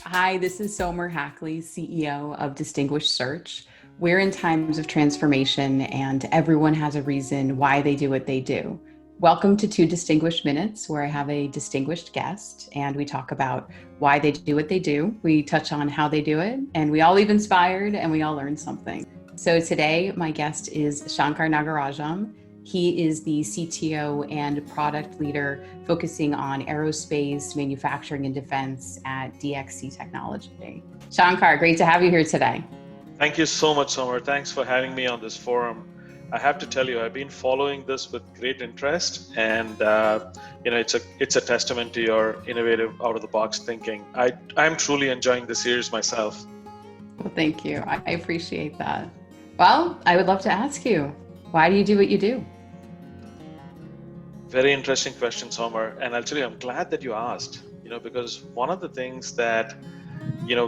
Hi, this is Somer Hackley, CEO of Distinguished Search. We're in times of transformation and everyone has a reason why they do what they do. Welcome to 2 Distinguished Minutes, where I have a distinguished guest and we talk about why they do what they do. We touch on how they do it, and we all leave inspired and we all learn something. So today, my guest is Shankar Nagarajan. He is the CTO and product leader focusing on aerospace, manufacturing, and defense at DXC Technology. Shankar, great to have you here today. Thank you so much, Somer. Thanks for having me on this forum. I have to tell you, I've been following this with great interest, and it's a testament to your innovative, out-of-the-box thinking. I'm truly enjoying the series myself. Well, thank you. I appreciate that. Well, I would love to ask you, why do you do what you do? Very interesting question, Somer. And I'll tell you, I'm glad that you asked, because one of the things that,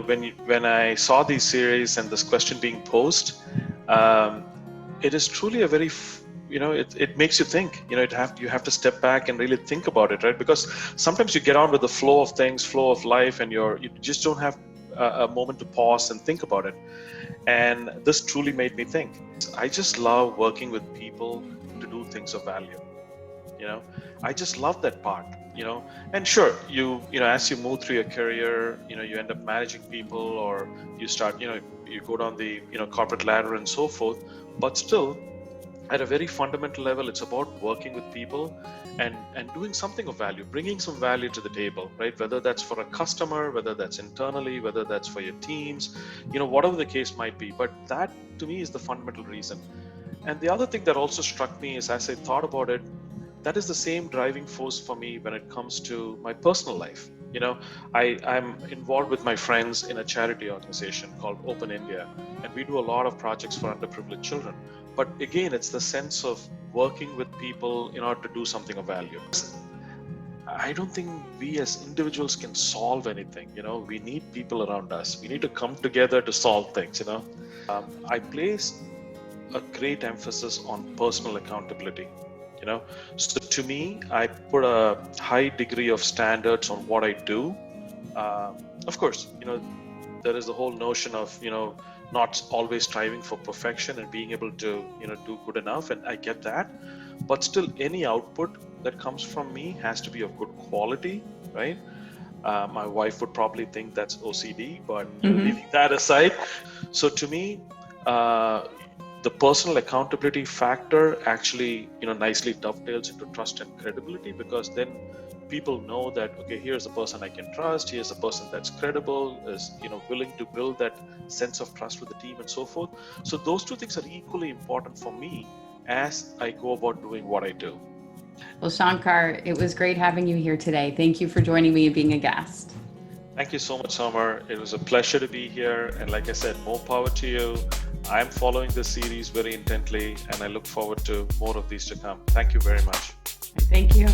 when I saw these series and this question being posed, it is truly a very, it makes you think, you have to step back and really think about it, right? Because sometimes you get on with the flow of things, flow of life, and you just don't have a moment to pause and think about it. And this truly made me think. I just love working with people to do things of value. I just love that part, and sure, as you move through your career, you end up managing people, or you start, you go down the, corporate ladder and so forth. But still, at a very fundamental level, it's about working with people and doing something of value, bringing some value to the table, right? Whether that's for a customer, whether that's internally, whether that's for your teams, whatever the case might be. But that, to me, is the fundamental reason. And the other thing that also struck me is, as I thought about it, that is the same driving force for me when it comes to my personal life. I'm involved with my friends in a charity organization called Open India, and we do a lot of projects for underprivileged children. But again, it's the sense of working with people in order to do something of value. I don't think we as individuals can solve anything. We need people around us. We need to come together to solve things. I place a great emphasis on personal accountability. So to me, I put a high degree of standards on what I do. Of course, there is the whole notion of, not always striving for perfection and being able to, do good enough. And I get that. But still, any output that comes from me has to be of good quality, right? My wife would probably think that's OCD, but leaving that aside. So to me, the personal accountability factor actually, nicely dovetails into trust and credibility, because then people know that, okay, here's a person I can trust, here's a person that's credible, is, willing to build that sense of trust with the team and so forth. So those two things are equally important for me as I go about doing what I do. Well, Shankar, it was great having you here today. Thank you for joining me and being a guest. Thank you so much, Somer. It was a pleasure to be here. And like I said, more power to you. I'm following this series very intently, and I look forward to more of these to come. Thank you very much. Thank you.